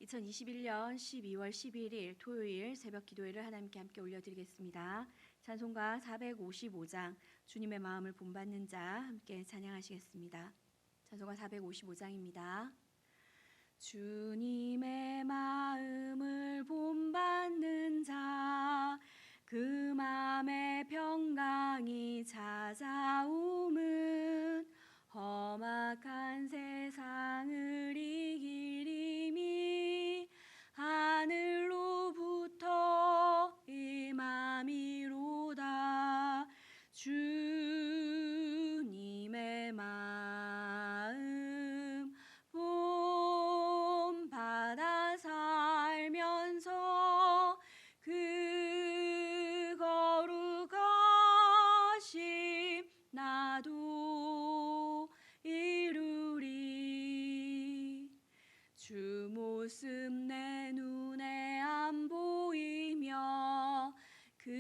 2021년 12월 11일 토요일 새벽 기도회를 하나님께 함께 올려드리겠습니다. 찬송가 455장 주님의 마음을 본받는 자 함께 찬양하시겠습니다. 찬송가 455장입니다. 주님의 마음을 본받는 자 그 맘에 평강이 찾아오면 험악한 세상을 이길 힘이 하늘로부터 임함이로다. 주님의 마음 본받아 살면서 그 거룩하심 나도 이루리. 주 모습 내 눈에 안 보이며 그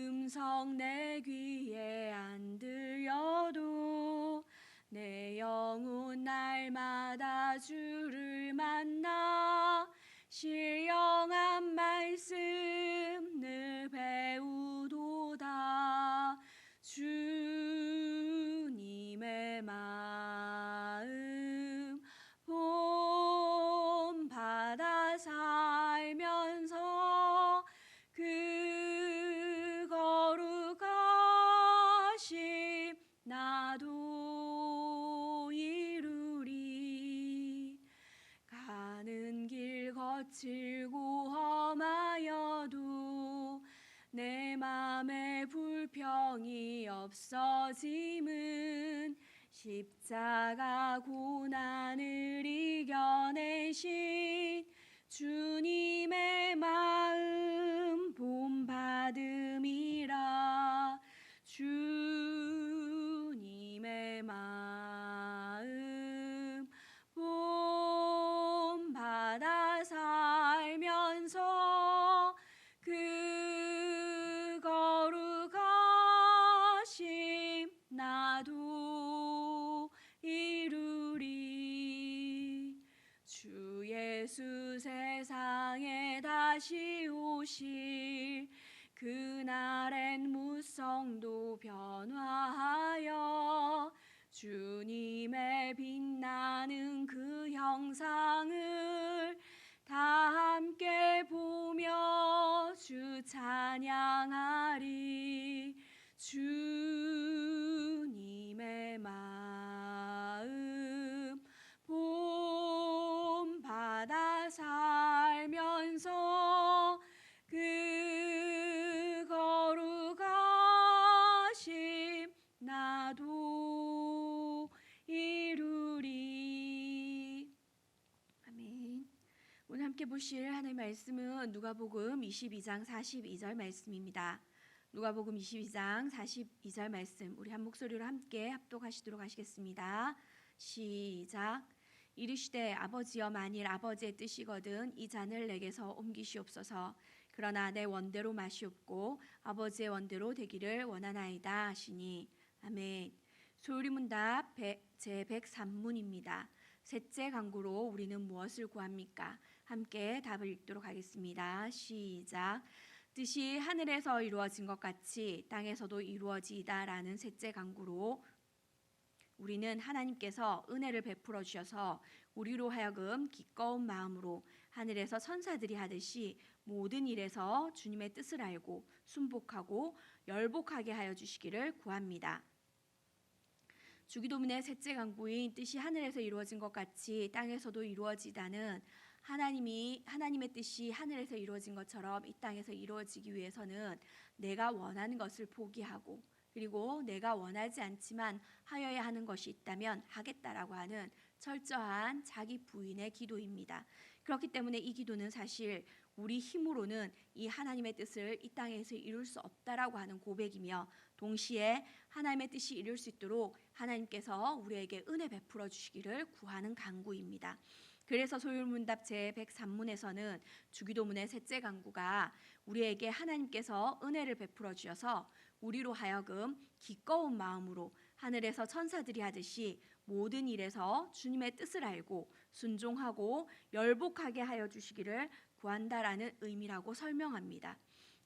음성 내 귀에 안 들려도 내 영혼 날마다 주를 만나 신령한 말씀 늘 배우도다. 주님의 마음 본받아 살면서 그 거룩하심 나도 이루리. 가는 길 거칠고 험하여도 내 맘에 불평이 없어짐은 십자가 고난을 이겨내신 주님의 마음 본받음이라. 주님의 마음 본받아 살면서 그 거룩하심 나도 이루리. 주 예수 세상에 다시 오실 그날엔 무성도 변화하여 주님의 빛나는 그 형상을 다 함께 보며 주 찬양하리. 주님의 마음 본받아 살면서 그 거룩하심 나도 이루리. 아멘. 오늘 함께 보실 하나님의 말씀은 누가복음 22장 42절 말씀입니다. 누가복음 22장 42절 말씀 우리 한 목소리로 함께 합독하시도록 하시겠습니다. 시작. 이르시되 아버지여 만일 아버지의 뜻이거든 이 잔을 내게서 옮기시옵소서. 그러나 내 원대로 마시옵고 아버지의 원대로 되기를 원하나이다 하시니. 아멘. 소유리문답 제103문입니다. 셋째 강구로 우리는 무엇을 구합니까? 함께 답을 읽도록 하겠습니다. 시작. 뜻이 하늘에서 이루어진 것 같이 땅에서도 이루어지이다라는 셋째 강구로 우리는 하나님께서 은혜를 베풀어 주셔서 우리로 하여금 기꺼운 마음으로 하늘에서 천사들이 하듯이 모든 일에서 주님의 뜻을 알고 순복하고 열복하게 하여 주시기를 구합니다. 주기도문의 셋째 강구인 뜻이 하늘에서 이루어진 것 같이 땅에서도 이루어지다는 하나님의 뜻이 하늘에서 이루어진 것처럼 이 땅에서 이루어지기 위해서는 내가 원하는 것을 포기하고 그리고 내가 원하지 않지만 하여야 하는 것이 있다면 하겠다라고 하는 철저한 자기 부인의 기도입니다. 그렇기 때문에 이 기도는 사실 우리 힘으로는 이 하나님의 뜻을 이 땅에서 이룰 수 없다라고 하는 고백이며 동시에 하나님의 뜻이 이룰 수 있도록 하나님께서 우리에게 은혜 베풀어 주시기를 구하는 간구입니다. 그래서 소율문답 제103문에서는 주기도문의 셋째 간구가 우리에게 하나님께서 은혜를 베풀어 주셔서 우리로 하여금 기꺼운 마음으로 하늘에서 천사들이 하듯이 모든 일에서 주님의 뜻을 알고 순종하고 열복하게 하여 주시기를 구한다라는 의미라고 설명합니다.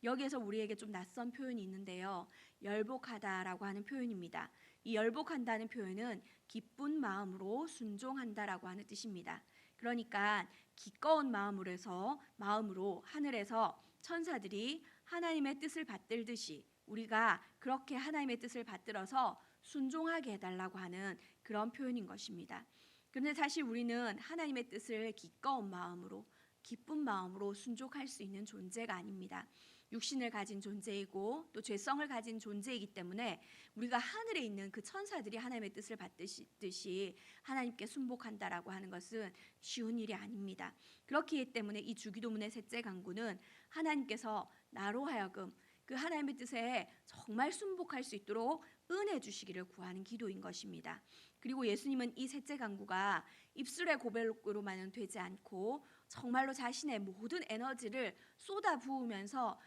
여기에서 우리에게 좀 낯선 표현이 있는데요. 열복하다라고 하는 표현입니다. 이 열복한다는 표현은 기쁜 마음으로 순종한다라고 하는 뜻입니다. 그러니까 기꺼운 마음으로 하늘에서 천사들이 하나님의 뜻을 받들듯이 우리가 그렇게 하나님의 뜻을 받들어서 순종하게 해달라고 하는 그런 표현인 것입니다. 그런데 사실 우리는 하나님의 뜻을 기꺼운 마음으로 기쁜 마음으로 순종할 수 있는 존재가 아닙니다. 육신을 가진 존재이고 또 죄성을 가진 존재이기 때문에 우리가 하늘에 있는 그 천사들이 하나님의 뜻을 받듯이 하나님께 순복한다라고 하는 것은 쉬운 일이 아닙니다. 그렇기 때문에 이 주기도문의 셋째 간구는 하나님께서 나로 하여금 그 하나님의 뜻에 정말 순복할 수 있도록 은혜 주시기를 구하는 기도인 것입니다. 그리고 예수님은 이 셋째 간구가 입술의 고백으로만은 되지 않고 정말로 자신의 모든 에너지를 쏟아 부으면서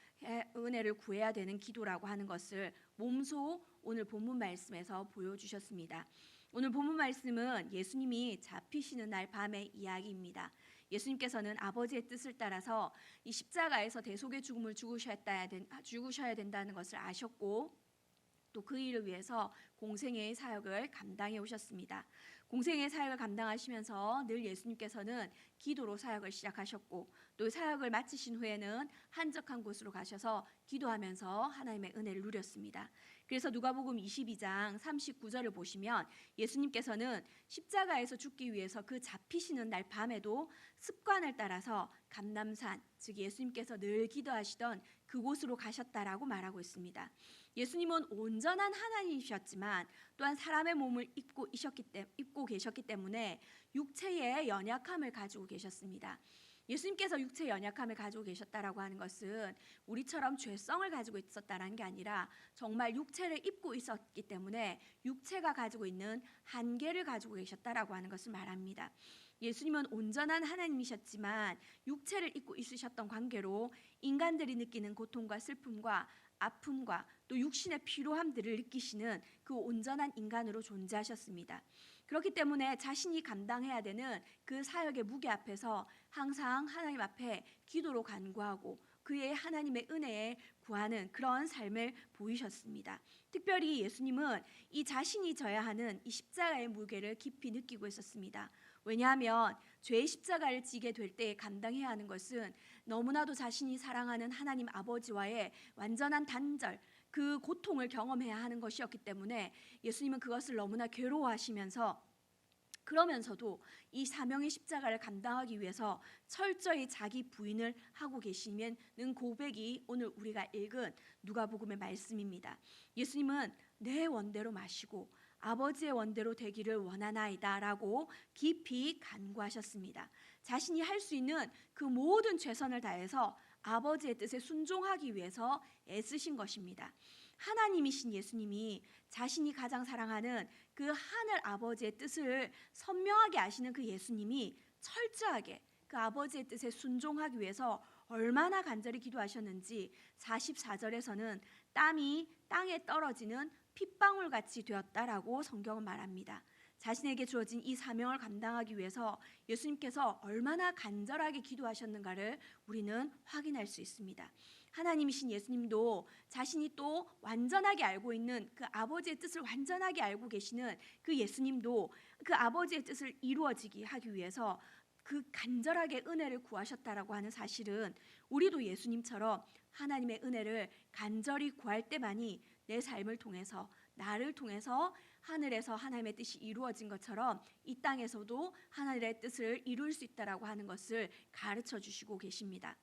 은혜를 구해야 되는 기도라고 하는 것을 몸소 오늘 본문 말씀에서 보여주셨습니다. 오늘 본문 말씀은 예수님이 잡히시는 날 밤의 이야기입니다. 예수님께서는 아버지의 뜻을 따라서 이 십자가에서 대속의 죽음을 죽으셔야 된다는 것을 아셨고 또 그 일을 위해서 공생애의 사역을 감당해 오셨습니다. 공생애의 사역을 감당하시면서 늘 예수님께서는 기도로 사역을 시작하셨고 또 사역을 마치신 후에는 한적한 곳으로 가셔서 기도하면서 하나님의 은혜를 누렸습니다. 그래서 누가복음 22장 39절을 보시면 예수님께서는 십자가에서 죽기 위해서 그 잡히시는 날 밤에도 습관을 따라서 감람산, 즉 예수님께서 늘 기도하시던 그곳으로 가셨다라고 말하고 있습니다. 예수님은 온전한 하나님이셨지만 또한 사람의 몸을 입고 계셨기 때문에 육체의 연약함을 가지고 계셨습니다. 예수님께서 육체의 연약함을 가지고 계셨다라고 하는 것은 우리처럼 죄성을 가지고 있었다라는 게 아니라 정말 육체를 입고 있었기 때문에 육체가 가지고 있는 한계를 가지고 계셨다라고 하는 것을 말합니다. 예수님은 온전한 하나님이셨지만 육체를 입고 있으셨던 관계로 인간들이 느끼는 고통과 슬픔과 아픔과 또 육신의 피로함들을 느끼시는 그 온전한 인간으로 존재하셨습니다. 그렇기 때문에 자신이 감당해야 되는 그 사역의 무게 앞에서 항상 하나님 앞에 기도로 간구하고 그의 하나님의 은혜에 구하는 그런 삶을 보이셨습니다. 특별히 예수님은 이 자신이 져야 하는 이 십자가의 무게를 깊이 느끼고 있었습니다. 왜냐하면 죄의 십자가를 지게 될 때 감당해야 하는 것은 너무나도 자신이 사랑하는 하나님 아버지와의 완전한 단절, 그 고통을 경험해야 하는 것이었기 때문에 예수님은 그것을 너무나 괴로워하시면서 그러면서도 이 사명의 십자가를 감당하기 위해서 철저히 자기 부인을 하고 계시는 고백이 오늘 우리가 읽은 누가복음의 말씀입니다. 예수님은 내 원대로 마시고 아버지의 원대로 되기를 원하나이다 라고 깊이 간구하셨습니다. 자신이 할 수 있는 그 모든 최선을 다해서 아버지의 뜻에 순종하기 위해서 애쓰신 것입니다. 하나님이신 예수님이 자신이 가장 사랑하는 그 하늘 아버지의 뜻을 선명하게 아시는 그 예수님이 철저하게 그 아버지의 뜻에 순종하기 위해서 얼마나 간절히 기도하셨는지 44절에서는 땀이 땅에 떨어지는 핏방울같이 되었다라고 성경은 말합니다. 자신에게 주어진 이 사명을 감당하기 위해서 예수님께서 얼마나 간절하게 기도하셨는가를 우리는 확인할 수 있습니다. 하나님이신 예수님도 자신이 또 완전하게 알고 있는 그 아버지의 뜻을 완전하게 알고 계시는 그 예수님도 그 아버지의 뜻을 이루어지게 하기 위해서 그 간절하게 은혜를 구하셨다라고 하는 사실은 우리도 예수님처럼 하나님의 은혜를 간절히 구할 때만이 내 삶을 통해서 나를 통해서 하늘에서 하나님의 뜻이 이루어진 것처럼 이 땅에서도 하나님의 뜻을 이룰 수 있다라고 하는 것을 가르쳐 주시고 계십니다.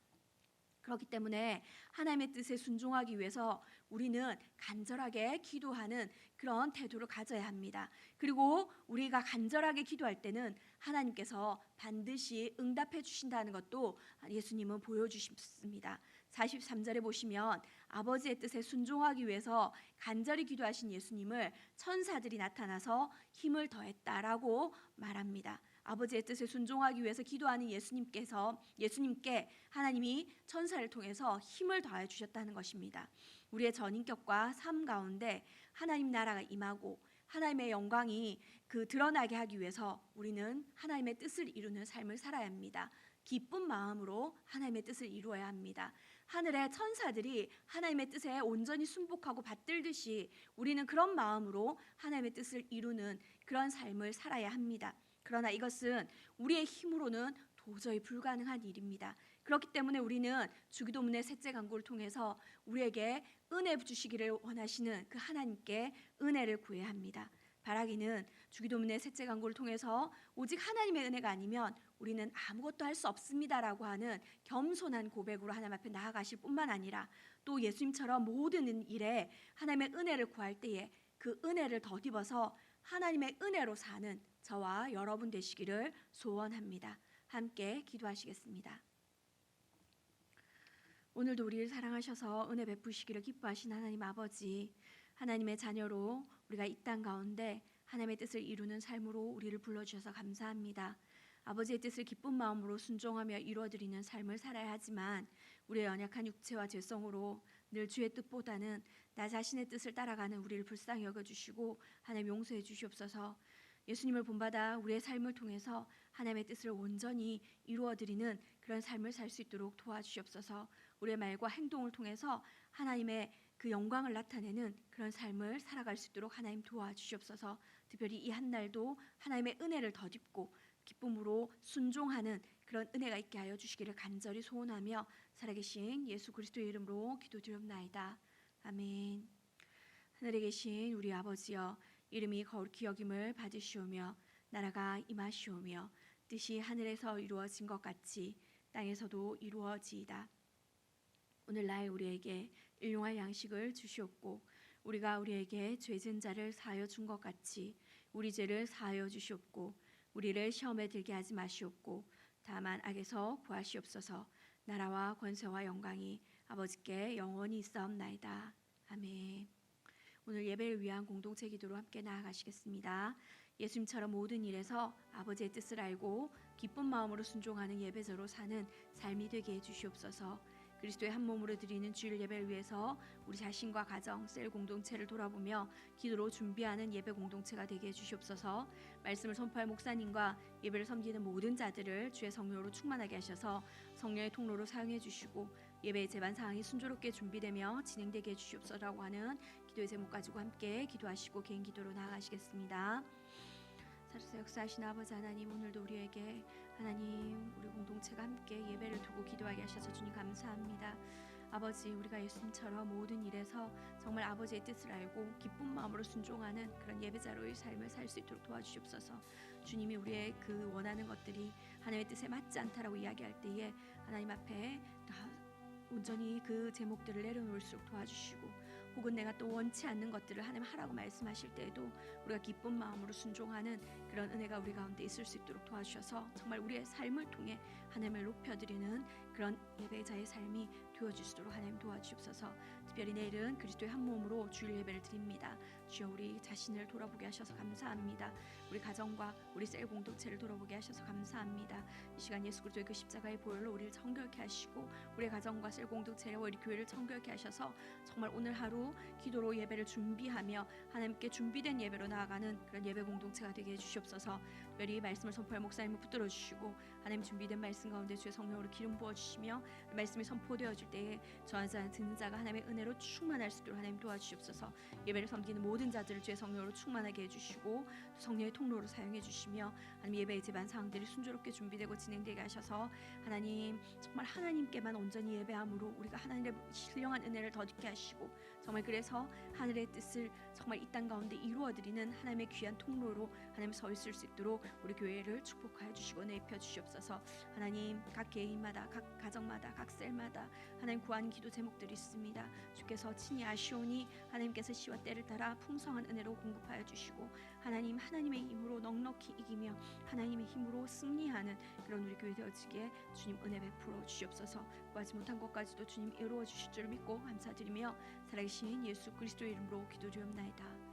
그렇기 때문에 하나님의 뜻에 순종하기 위해서 우리는 간절하게 기도하는 그런 태도를 가져야 합니다. 그리고 우리가 간절하게 기도할 때는 하나님께서 반드시 응답해 주신다는 것도 예수님은 보여주셨습니다. 43절에 보시면 아버지의 뜻에 순종하기 위해서 간절히 기도하신 예수님을 천사들이 나타나서 힘을 더했다라고 말합니다. 아버지의 뜻에 순종하기 위해서 기도하는 예수님께 하나님이 천사를 통해서 힘을 더해 주셨다는 것입니다. 우리의 전인격과 삶 가운데 하나님 나라가 임하고 하나님의 영광이 드러나게 하기 위해서 우리는 하나님의 뜻을 이루는 삶을 살아야 합니다. 기쁜 마음으로 하나님의 뜻을 이루어야 합니다. 하늘의 천사들이 하나님의 뜻에 온전히 순복하고 받들듯이 우리는 그런 마음으로 하나님의 뜻을 이루는 그런 삶을 살아야 합니다. 그러나 이것은 우리의 힘으로는 도저히 불가능한 일입니다. 그렇기 때문에 우리는 주기도문의 셋째 간구를 통해서 우리에게 은혜 주시기를 원하시는 그 하나님께 은혜를 구해야 합니다. 바라기는 주기도문의 셋째 간구를 통해서 오직 하나님의 은혜가 아니면 우리는 아무것도 할 수 없습니다라고 하는 겸손한 고백으로 하나님 앞에 나아가실 뿐만 아니라 또 예수님처럼 모든 일에 하나님의 은혜를 구할 때에 그 은혜를 덧입어서 하나님의 은혜로 사는 저와 여러분 되시기를 소원합니다. 함께 기도하시겠습니다. 오늘도 우리를 사랑하셔서 은혜 베푸시기를 기뻐하신 하나님 아버지, 하나님의 자녀로 우리가 이 땅 가운데 하나님의 뜻을 이루는 삶으로 우리를 불러주셔서 감사합니다. 아버지의 뜻을 기쁜 마음으로 순종하며 이루어드리는 삶을 살아야 하지만 우리의 연약한 육체와 죄성으로 늘 주의 뜻보다는 나 자신의 뜻을 따라가는 우리를 불쌍히 여겨주시고 하나님 용서해 주시옵소서. 예수님을 본받아 우리의 삶을 통해서 하나님의 뜻을 온전히 이루어드리는 그런 삶을 살 수 있도록 도와주시옵소서. 우리의 말과 행동을 통해서 하나님의 그 영광을 나타내는 그런 삶을 살아갈 수 있도록 하나님 도와주시옵소서. 특별히 이 한 날도 하나님의 은혜를 덧입고 기쁨으로 순종하는 그런 은혜가 있게 하여 주시기를 간절히 소원하며 살아계신 예수 그리스도의 이름으로 기도드리옵나이다. 아멘. 하늘에 계신 우리 아버지여, 이름이 거룩히 여김을 받으시오며 나라가 임하시오며 뜻이 하늘에서 이루어진 것 같이 땅에서도 이루어지이다. 오늘날 우리에게 일용할 양식을 주시옵고 우리가 우리에게 죄진 자를 사하여 준 것 같이 우리 죄를 사하여 주시옵고 우리를 시험에 들게 하지 마시옵고 다만 악에서 구하시옵소서. 나라와 권세와 영광이 아버지께 영원히 있사옵나이다. 아멘. 오늘 예배를 위한 공동체 기도로 함께 나아가시겠습니다. 예수님처럼 모든 일에서 아버지의 뜻을 알고 기쁜 마음으로 순종하는 예배자로 사는 삶이 되게 해주시옵소서. 그리스도의 한 몸으로 드리는 주일 예배를 위해서 우리 자신과 가정, 셀 공동체를 돌아보며 기도로 준비하는 예배 공동체가 되게 해주시옵소서. 말씀을 선포할 목사님과 예배를 섬기는 모든 자들을 주의 성령으로 충만하게 하셔서 성령의 통로로 사용해 주시고 예배의 제반 사항이 순조롭게 준비되며 진행되게 해주시옵소서라고 하는 기도의 제목 가지고 함께 기도하시고 개인 기도로 나아가시겠습니다. 살아서 역사하신 아버지 하나님, 오늘도 우리에게 하나님 우리 공동체가 함께 예배를 두고 기도하게 하셔서 주님 감사합니다. 아버지, 우리가 예수님처럼 모든 일에서 정말 아버지의 뜻을 알고 기쁜 마음으로 순종하는 그런 예배자로의 삶을 살 수 있도록 도와주시옵소서. 주님이 우리의 그 원하는 것들이 하나님의 뜻에 맞지 않다라고 이야기할 때에 하나님 앞에 온전히 그 제목들을 내려놓을수록 도와주시고, 혹은 내가 또 원치 않는 것들을 하나님 하라고 말씀하실 때에도 우리가 기쁜 마음으로 순종하는 그런 은혜가 우리 가운데 있을 수 있도록 도와주셔서 정말 우리의 삶을 통해 하나님을 높여드리는 그런 예배자의 삶이 되어주시도록 하나님 도와주옵소서. 특별히 내일은 그리스도의 한 몸으로 주일 예배를 드립니다. 주여, 우리 자신을 돌아보게 하셔서 감사합니다. 우리 가정과 우리 셀 공동체를 돌아보게 하셔서 감사합니다. 이 시간 예수 그리스도의 그 십자가의 보혈로 우리를 정결케 하시고 우리 가정과 셀 공동체와 우리 교회를 정결케 하셔서 정말 오늘 하루 기도로 예배를 준비하며 하나님께 준비된 예배로 나아가는 그런 예배 공동체가 되게 해주시옵소서. 특별히 말씀을 선포할 목사님을 붙들어 주시고 하나님 준비된 말씀 가운데 주의 성령으로 기름 부어주시며 말씀이 선포되어질 때에 저한 자 듣는 자가 하나님의 은혜로 충만할 수 있도록 하나님 도와주시옵소서. 예배를 섬기는 모든 자들을 주의 성령으로 충만하게 해주시고 성령의 통로로 사용해 주시며 하나님 예배의 제반 사항들이 순조롭게 준비되고 진행되게 하셔서 하나님 정말 하나님께만 온전히 예배함으로 우리가 하나님의 신령한 은혜를 덧입게 하시고 정말 그래서 하늘의 뜻을 정말 이 땅 가운데 이루어드리는 하나님의 귀한 통로로 하나님 서 있을 수 있도록 우리 교회를 축복하여 주시고 은혜 입혀 주시옵소서. 하나님 각 개인마다 각 가정마다 각 셀마다 하나님 구하는 기도 제목들이 있습니다. 주께서 친히 아시오니 하나님께서 시와 때를 따라 풍성한 은혜로 공급하여 주시고 하나님의 힘으로 넉넉히 이기며 하나님의 힘으로 승리하는 그런 우리 교회 되어지기에 주님 은혜 베풀어 주시옵소서. 구하지 못한 것까지도 주님 이루어 주실 줄 믿고 감사드리며 살아계신 예수 그리스도의 이름으로 기도드리옵나이다.